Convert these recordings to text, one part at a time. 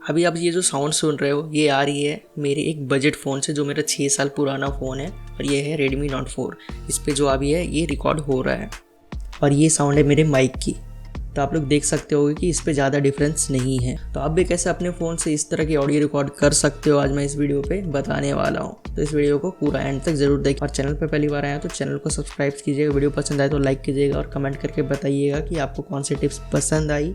अभी आप ये जो साउंड सुन रहे हो ये आ रही है मेरे एक बजट फ़ोन से, जो मेरा 6 साल पुराना फ़ोन है और ये है Redmi Note 4। इस पे जो अभी है ये रिकॉर्ड हो रहा है और ये साउंड है मेरे माइक की। तो आप लोग देख सकते होगे कि इस पे ज़्यादा डिफरेंस नहीं है। तो आप भी कैसे अपने फ़ोन से इस तरह की ऑडियो रिकॉर्ड कर सकते हो, आज मैं इस वीडियो पे बताने वाला हूँ। तो इस वीडियो को पूरा एंड तक ज़रूर देखें और चैनल पे पहली बार आए हैं तो चैनल को सब्सक्राइब कीजिएगा। वीडियो पसंद आए तो लाइक कीजिएगा और कमेंट करके बताइएगा कि आपको कौन सी टिप्स पसंद आई,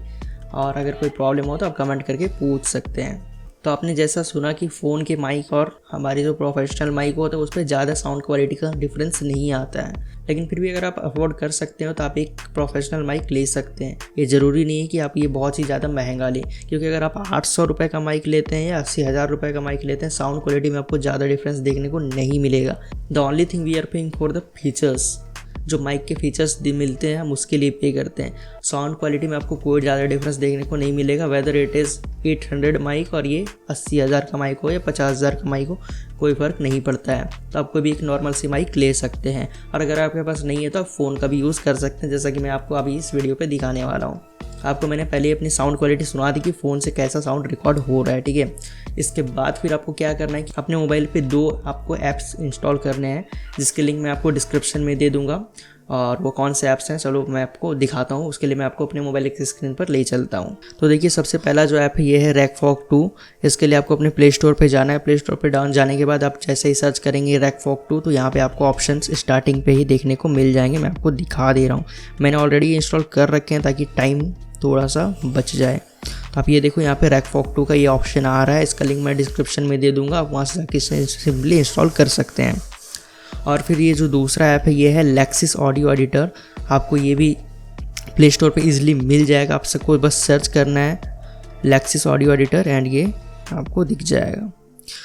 और अगर कोई प्रॉब्लम हो तो आप कमेंट करके पूछ सकते हैं। तो आपने जैसा सुना कि फ़ोन के माइक और हमारे जो प्रोफेशनल माइक होता है उस पर ज़्यादा साउंड क्वालिटी का डिफरेंस नहीं आता है, लेकिन फिर भी अगर आप अफोर्ड कर सकते हो तो आप एक प्रोफेशनल माइक ले सकते हैं। ये ज़रूरी नहीं है कि आप ये बहुत ही ज़्यादा महंगा लें, क्योंकि अगर आप 800 रुपये का माइक लेते हैं या 80,000 रुपये का माइक लेते हैं, साउंड क्वालिटी में आपको ज़्यादा डिफरेंस देखने को नहीं मिलेगा। The only thing we are paying for the features, जो माइक के फीचर्स मिलते हैं हम उसके लिए पे करते हैं। साउंड क्वालिटी में आपको कोई ज़्यादा डिफरेंस देखने को नहीं मिलेगा, वेदर इट इज़ 800 माइक और ये 80,000 का माइक हो या 50,000 का माइक हो, कोई फ़र्क नहीं पड़ता है। तो आप कोई भी एक नॉर्मल सी माइक ले सकते हैं, और अगर आपके पास नहीं है तो आप फ़ोन का भी यूज़ कर सकते हैं, जैसा कि मैं आपको अभी इस वीडियो पर दिखाने वाला हूँ। आपको मैंने पहले अपनी साउंड क्वालिटी सुना दी कि फ़ोन से कैसा साउंड रिकॉर्ड हो रहा है, ठीक है। इसके बाद फिर आपको क्या करना है कि अपने मोबाइल पे 2 आपको ऐप्स इंस्टॉल करने हैं, जिसके लिंक मैं आपको डिस्क्रिप्शन में दे दूंगा। और वो कौन से ऐप्स हैं चलो मैं आपको दिखाता हूँ। उसके लिए मैं आपको अपने मोबाइल की स्क्रीन पर ले चलता हूँ। तो देखिए, सबसे पहला जो ऐप है ये है रैकफॉक 2। इसके लिए आपको अपने प्ले स्टोर पे जाना है। प्ले स्टोर पे डाउन जाने के बाद आप जैसे ही सर्च करेंगे रैकफॉक 2, तो यहाँ पे आपको ऑप्शंस स्टार्टिंग पे ही देखने को मिल जाएंगे। मैं आपको दिखा दे रहा हूँ, मैंने ऑलरेडी इंस्टॉल कर रखे हैं ताकि टाइम थोड़ा सा बच जाए। तो आप ये देखो, यहाँ पे रैकफॉक 2 का ये ऑप्शन आ रहा है। इसका लिंक मैं डिस्क्रिप्शन में दे दूँगा, आप वहाँ से जाके इसे सिंपली इंस्टॉल कर सकते हैं। और फिर ये जो दूसरा ऐप है ये है लेक्सिस ऑडियो एडिटर। आपको ये भी प्ले स्टोर पे इजीली मिल जाएगा। आप सबको बस सर्च करना है लेक्सिस ऑडियो एडिटर एंड ये आपको दिख जाएगा।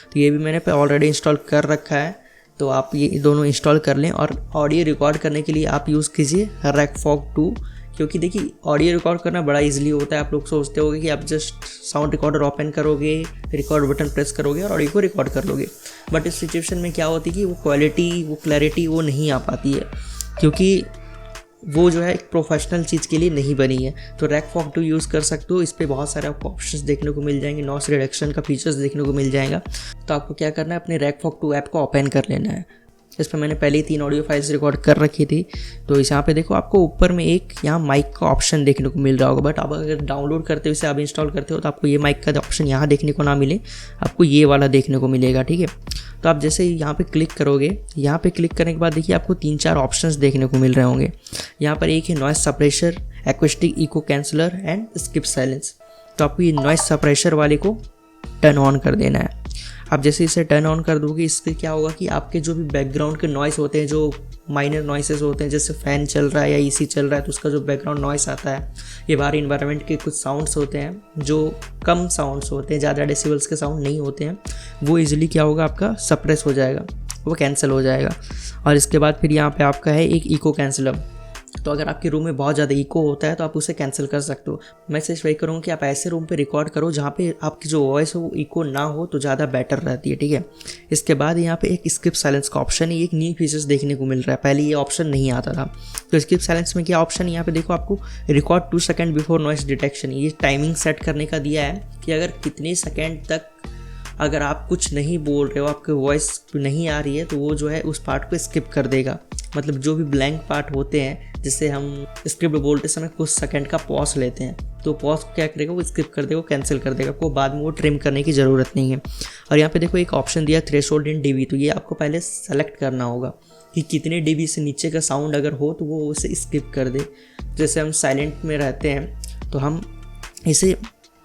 तो ये भी मैंने ऑलरेडी इंस्टॉल कर रखा है, तो आप ये दोनों इंस्टॉल कर लें। और ऑडियो रिकॉर्ड करने के लिए आप यूज़ कीजिए रैकफॉक 2, क्योंकि देखिए ऑडियो रिकॉर्ड करना बड़ा इजीली होता है। आप लोग सोचते होगे कि आप जस्ट साउंड रिकॉर्डर ओपन करोगे, रिकॉर्ड बटन प्रेस करोगे और ऑडियो को रिकॉर्ड कर लोगे, बट इस सिचुएशन में क्या होती है कि वो क्वालिटी, वो क्लैरिटी वो नहीं आ पाती है, क्योंकि वो जो है एक प्रोफेशनल चीज़ के लिए नहीं बनी है। तो रैकफॉक 2 यूज़ कर सकते हो। इस पर बहुत सारे आपको ऑप्शंस देखने को मिल जाएंगे, नॉइस रिडक्शन का फीचर्स देखने को मिल जाएगा। तो आपको क्या करना है, अपने रैकफॉक 2 ऐप को ओपन कर लेना है। इस पर मैंने पहले ही 3 ऑडियो फाइल्स रिकॉर्ड कर रखी थी। तो इस यहाँ पे देखो, आपको ऊपर में एक यहाँ माइक का ऑप्शन देखने को मिल रहा होगा, बट आप अगर डाउनलोड करते हो इसे, आप इंस्टॉल करते हो तो आपको ये माइक का ऑप्शन यहाँ देखने को ना मिले, आपको ये वाला देखने को मिलेगा, ठीक है। तो आप जैसे ही यहाँ पे क्लिक करोगे, यहाँ पे क्लिक करने के बाद देखिए आपको 3-4 ऑप्शंस देखने को मिल रहे होंगे। यहाँ पर एक है noise suppressor, acoustic echo canceller and skip silence. तो आपको ये नॉइस सप्रेशर वाले को टर्न ऑन कर देना है। आप जैसे इसे टर्न ऑन कर दोगे, इससे क्या होगा कि आपके जो भी बैकग्राउंड के नॉइस होते हैं, जो माइनर नॉइसेस होते हैं, जैसे फ़ैन चल रहा है या एसी चल रहा है तो उसका जो बैकग्राउंड नॉइस आता है, ये बाहर इन्वायरमेंट के कुछ साउंड्स होते हैं जो कम साउंड्स होते हैं, ज़्यादा डेसिबल्स के साउंड नहीं होते हैं, वो इजीली क्या होगा आपका सप्रेस हो जाएगा, वो कैंसिल हो जाएगा। और इसके बाद फिर यहाँ पे आपका है एक इको कैंसलर। तो अगर आपके रूम में बहुत ज़्यादा इको होता है तो आप उसे कैंसिल कर सकते हो। मैं सिर्फ वही करूँगा कि आप ऐसे रूम पे रिकॉर्ड करो जहाँ पे आपकी जो वॉइस हो वो इको ना हो, तो ज़्यादा बेटर रहती है, ठीक है। इसके बाद यहाँ पे एक स्किप साइलेंस का ऑप्शन है, एक न्यू फीचर्स देखने को मिल रहा है, पहले ये ऑप्शन नहीं आता था। तो स्किप साइलेंस में क्या ऑप्शन है, यहाँ पे देखो आपको record 2 second before noise detection, ये टाइमिंग सेट करने का दिया है कि अगर कितने सेकेंड तक अगर आप कुछ नहीं बोल रहे हो, आपकी वॉइस नहीं आ रही है, तो वो जो है उस पार्ट को स्किप कर देगा। मतलब जो भी ब्लैंक पार्ट होते हैं, जिससे हम स्क्रिप्ट बोलते समय कुछ सेकंड का पॉज लेते हैं, तो पॉज क्या करेगा, वो स्किप कर देगा, वो कैंसिल कर देगा, आपको बाद में वो ट्रिम करने की ज़रूरत नहीं है। और यहाँ पे देखो एक ऑप्शन दिया थ्रेशोल्ड इन डीबी, तो ये आपको पहले सेलेक्ट करना होगा कि कितने डीबी से नीचे का साउंड अगर हो तो वो उसे स्किप कर दे। जैसे हम साइलेंट में रहते हैं तो हम इसे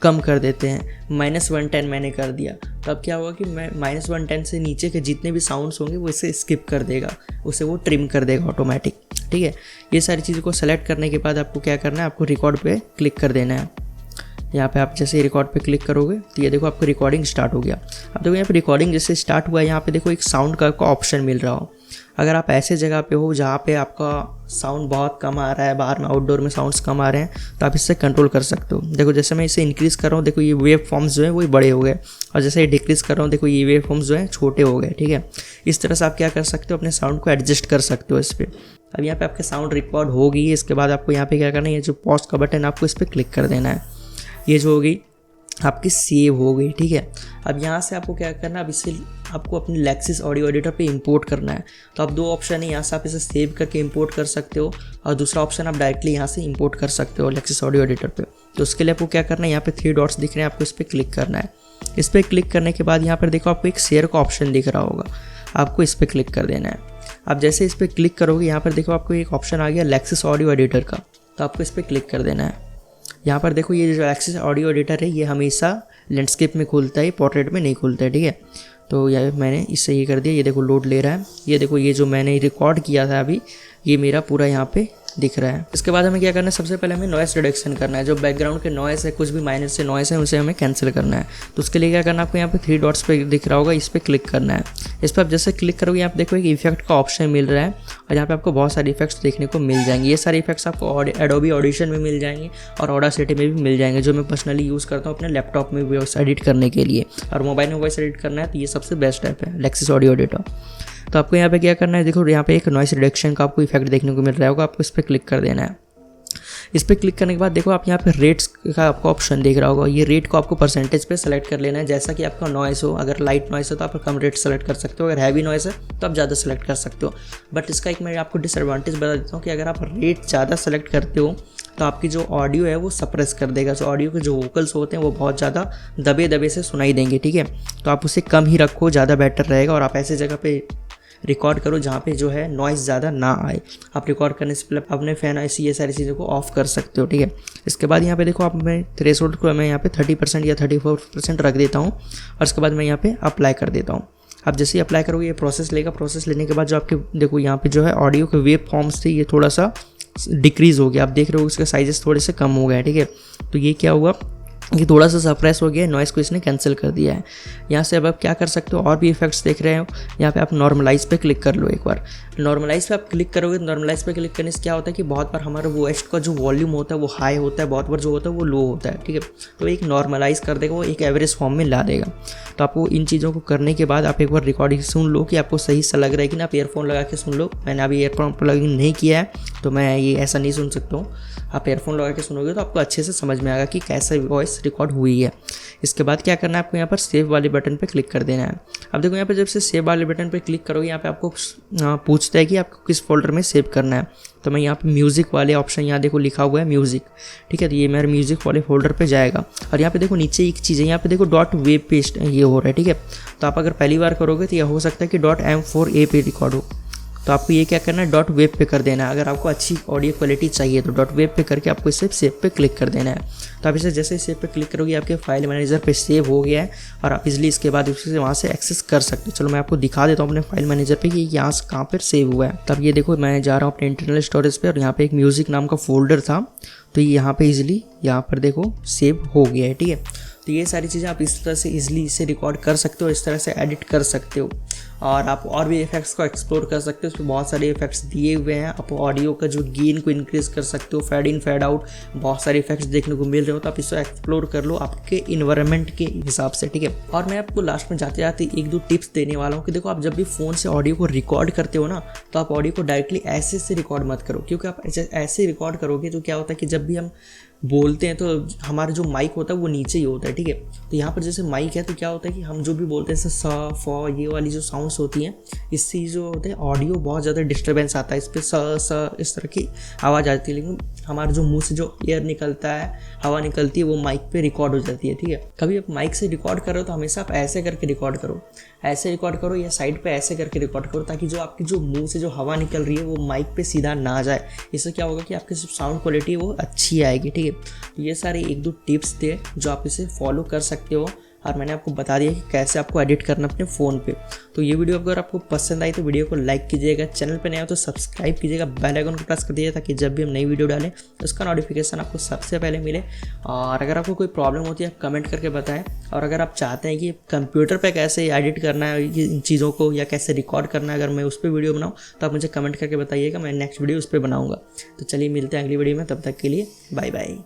कम कर देते हैं, -110 मैंने कर दिया, तो अब क्या होगा कि मैं -110 से नीचे के जितने भी साउंड्स होंगे वो इसे स्किप कर देगा, उसे वो ट्रिम कर देगा ऑटोमेटिक, ठीक है। ये सारी चीज़ों को सेलेक्ट करने के बाद आपको क्या करना है, आपको रिकॉर्ड पे क्लिक कर देना है। यहाँ पे आप जैसे रिकॉर्ड पे क्लिक करोगे तो ये देखो आपको रिकॉर्डिंग स्टार्ट हो गया। अब देखो यहाँ पे रिकॉर्डिंग जैसे स्टार्ट हुआ है, यहाँ पे देखो एक साउंड का आपको ऑप्शन मिल रहा हो। अगर आप ऐसे जगह पे हो जहाँ पे आपका साउंड बहुत कम आ रहा है, बाहर में आउटडोर में साउंड्स कम आ रहे हैं, तो आप इससे कंट्रोल कर सकते हो। देखो जैसे मैं इसे इंक्रीज़ कर रहा हूँ, देखो ये वेव फॉर्म्स जो है वो बड़े हो गए, और जैसे ये डिक्रीज़ कर रहा हूँ, देखो ये वेव फॉर्म्स जो है छोटे हो गए, ठीक है। इस तरह से आप क्या कर सकते हो, अपने साउंड को एडजस्ट कर सकते हो इस पर। अब यहाँ पे आपके साउंड रिकॉर्ड होगी। इसके बाद आपको यहाँ पे क्या करना है, ये जो पॉज का बटन आपको इस पर क्लिक कर देना है। ये जो होगी आपकी सेव हो गई, ठीक है। अब यहाँ से आपको क्या करना है, अब इसे आपको अपने लेक्सिस ऑडियो एडिटर पे इंपोर्ट करना है। तो अब दो ऑप्शन है, यहाँ से आप इसे सेव करके इंपोर्ट कर सकते हो और दूसरा ऑप्शन आप डायरेक्टली यहाँ से इंपोर्ट कर सकते हो लेक्सिस ऑडियो एडिटर पे। तो उसके लिए आपको क्या करना है, यहाँ पे 3 डॉट्स दिख रहे हैं, आपको इस पर क्लिक करना है। इस पर क्लिक करने के बाद यहाँ पर देखो आपको एक शेयर का ऑप्शन दिख रहा होगा, आपको इस पर क्लिक कर देना है। आप जैसे इस पर क्लिक करोगे यहाँ पर देखो आपको एक ऑप्शन आ गया लेक्सिस ऑडियो एडिटर का, तो आपको इस पर क्लिक कर देना है। यहाँ पर देखो ये जो लेक्सिस ऑडियो एडिटर है ये हमेशा लैंडस्केप में खुलता है, पोर्ट्रेट में नहीं खुलता है, ठीक है। तो ये मैंने इससे ये कर दिया, ये देखो लोड ले रहा है। ये देखो ये जो मैंने रिकॉर्ड किया था अभी ये मेरा पूरा यहाँ पे दिख रहा है। इसके बाद हमें क्या करना है, सबसे पहले हमें नॉइस रिडक्शन करना है। जो बैकग्राउंड के नॉइस है, कुछ भी माइनर से नॉइस है, उसे हमें कैंसिल करना है। तो उसके लिए क्या करना है, आपको यहाँ पे 3 डॉट्स पे दिख रहा होगा, इस पर क्लिक करना है। इस पर आप जैसे क्लिक करोगे यहाँ पे देखो एक इफेक्ट का ऑप्शन मिल रहा है और यहाँ पे आपको बहुत सारे इफेक्ट्स देखने को मिल जाएंगे। ये सारे इफेक्ट्स आपको एडोबी ऑडिशन में मिल जाएंगे और ऑडासिटी में भी मिल जाएंगे, जो मैं पर्सनली यूज़ करता हूँ अपने लैपटॉप में वॉइस एडिट करने के लिए। और मोबाइल में वॉइस एडिट करना है तो ये सबसे बेस्ट ऐप है लेक्सिस ऑडियो एडिटर। तो आपको यहाँ पे क्या करना है, देखो यहाँ पे एक नॉइस रिडक्शन का आपको इफेक्ट देखने को मिल रहा होगा, आपको इस पर क्लिक कर देना है। इस पर क्लिक करने के बाद देखो आप यहाँ पे रेट्स का आपको ऑप्शन देख रहा होगा, ये रेट को आपको परसेंटेज पे सेलेक्ट कर लेना है। जैसा कि आपका नॉइस हो, अगर लाइट नॉइस है तो आप कम रेट सेलेक्ट कर सकते हो, अगर हैवी नॉइस है तो आप ज़्यादा सेलेक्ट कर सकते हो। बट इसका एक मैं आपको डिसएडवांटेज बता देता हूँ कि अगर आप रेट ज़्यादा सेलेक्ट करते हो तो आपकी जो ऑडियो है वो सप्रेस कर देगा। जो ऑडियो के जो वोकल्स होते हैं वो बहुत ज़्यादा दबे दबे से सुनाई देंगे, ठीक है। तो आप उसे कम ही रखो, ज़्यादा बेटर रहेगा। और आप ऐसी जगह पे रिकॉर्ड करो जहाँ पे जो है नॉइस ज़्यादा ना आए। आप रिकॉर्ड करने से पहले अपने फैन ऐसी ये सारी चीज़ों को ऑफ कर सकते हो, ठीक है। इसके बाद यहाँ पे देखो आप मैं थ्रेशोल्ड को मैं यहाँ पे 30% या 34% रख देता हूँ और उसके बाद मैं यहाँ पे अप्लाई कर देता हूँ। आप जैसे ही अप्लाई करोगे ये प्रोसेस लेगा। प्रोसेस लेने के बाद जो आपके देखो यहाँ पे जो है ऑडियो के वेव फॉर्म्स थे ये थोड़ा सा डिक्रीज़ हो गया, आप देख रहे हो उसके साइजेस थोड़े से कम हो गए, ठीक है। तो ये क्या हुआ कि थोड़ा सा सप्रेस हो गया, नॉइस को इसने कैंसिल कर दिया है। यहाँ से अब आप क्या कर सकते हो, और भी इफेक्ट्स देख रहे हो, यहाँ पे आप नॉर्मलाइज पे क्लिक कर लो एक बार। नॉर्मलाइज पे आप क्लिक करोगे, नॉर्मलाइज पे क्लिक करने से क्या होता है कि बहुत बार हमारा वॉइस का जो वॉल्यूम होता है वो हाई होता है, बहुत बार जो होता है वो लो होता है, ठीक है। तो एक नॉर्मलाइज कर देगा, वो एक एवरेज फॉर्म में ला देगा। तो आपको इन चीज़ों को करने के बाद आप एक बार रिकॉर्डिंग सुन लो कि आपको सही सा लग रहा है कि ना। आप ईयरफोन लगा के सुन लो, मैंने अभी ईयरफोन प्लग इन नहीं किया है तो मैं ये ऐसा नहीं सुन सकता हूँ। आप ईयरफोन लगा के सुनोगे तो आपको अच्छे से समझ में आएगा कि कैसे वॉइस रिकॉर्ड हुई है। इसके बाद क्या करना है, आपको यहाँ पर सेव वाले बटन पे क्लिक कर देना है। अब देखो यहाँ पे जब से सेव वाले बटन पे क्लिक करोगे यहाँ पे आपको पूछता है कि आपको किस फोल्डर में सेव करना है। तो मैं यहाँ पे म्यूज़िक वाले ऑप्शन यहाँ देखो लिखा हुआ है म्यूज़िक, ठीक है। तो ये मेरे म्यूज़िक वाले फोल्डर पे जाएगा। और यहाँ पे देखो नीचे एक चीज़ है, यहाँ पे देखो .web पेस्ट ये हो रहा है, ठीक है। तो आप अगर पहली बार करोगे तो यह हो सकता है कि .m4a पे रिकॉर्ड हो। तो आपको ये क्या करना है, .web पे कर देना है। अगर आपको अच्छी ऑडियो क्वालिटी चाहिए तो .web पे करके आपको इसे सेव पे क्लिक कर देना है। तो आप इसे जैसे सेव पे क्लिक करोगे आपके फाइल मैनेजर पे सेव हो गया है और आप इजीली इसके बाद उसे वहाँ से एक्सेस कर सकते हो। चलो मैं आपको दिखा देता हूँ अपने फाइल मैनेजर पे कि यहाँ से कहाँ पर सेव हुआ है। तब ये देखो मैं जा रहा हूँ अपने इंटरनल स्टोरेज पे और यहाँ पे एक म्यूज़िक नाम का फोल्डर था, तो ये यहाँ पे इजीली यहाँ पर देखो सेव हो गया है, ठीक है। तो ये सारी चीज़ें आप इस तरह से इजीली इसे रिकॉर्ड कर सकते हो, इस तरह से एडिट कर सकते हो। और आप और भी इफेक्ट्स को एक्सप्लोर कर सकते हो, उसमें बहुत सारे इफेक्ट्स दिए हुए हैं। आप ऑडियो का जो गेन को इंक्रीज कर सकते हो, फेड इन फेड आउट, बहुत सारे इफेक्ट्स देखने को मिल रहे हो। तो आप इसको एक्सप्लोर कर लो आपके इन्वायरमेंट के हिसाब से, ठीक है। और मैं आपको लास्ट में जाते जाते 1-2 टिप्स देने वाला हूँ कि देखो आप जब भी फ़ोन से ऑडियो को रिकॉर्ड करते हो ना तो आप ऑडियो को डायरेक्टली ऐसे से रिकॉर्ड मत करो, क्योंकि आप ऐसे रिकॉर्ड करोगे तो क्या होता है कि जब भी हम बोलते हैं तो हमारा जो माइक होता है वो नीचे ही होता है, ठीक है। तो यहाँ पर जैसे माइक है तो क्या होता है कि हम जो भी बोलते हैं जैसे स फ ये वाली जो साउंड्स होती हैं इससे जो होते हैं ऑडियो बहुत ज़्यादा डिस्टर्बेंस आता है, इस पर स इस तरह की आवाज़ आती है। लेकिन हमारे जो मुंह से जो एयर निकलता है, हवा निकलती है, वो माइक पे रिकॉर्ड हो जाती है, ठीक है। कभी आप माइक से रिकॉर्ड करो तो हमेशा आप ऐसे करके रिकॉर्ड करो, ऐसे रिकॉर्ड करो या साइड पे ऐसे करके रिकॉर्ड करो, ताकि जो आपकी जो मुंह से जो हवा निकल रही है वो माइक पे सीधा ना जाए। इससे क्या होगा कि आपकी साउंड क्वालिटी वो अच्छी आएगी, ठीक है। तो ये सारे 1-2 टिप्स थे जो आप इसे फॉलो कर सकते हो और मैंने आपको बता दिया कि कैसे आपको एडिट करना अपने फ़ोन पे। तो ये वीडियो अगर आपको पसंद आई तो वीडियो को लाइक कीजिएगा, चैनल पे नया हो तो सब्सक्राइब कीजिएगा, बेल आइकन को प्रेस कर दीजिएगा ताकि जब भी हम नई वीडियो डालें तो उसका नोटिफिकेशन आपको सबसे पहले मिले। और अगर आपको कोई प्रॉब्लम होती है आप कमेंट करके बताएं। और अगर आप चाहते हैं कि कंप्यूटर पर कैसे एडिट करना है इन चीज़ों को या कैसे रिकॉर्ड करना है, अगर मैं उस पर वीडियो बनाऊँ तो आप मुझे कमेंट करके बताइएगा, मैं नेक्स्ट वीडियो उस पर बनाऊँगा। तो चलिए मिलते हैं अगली वीडियो में, तब तक के लिए बाय बाय।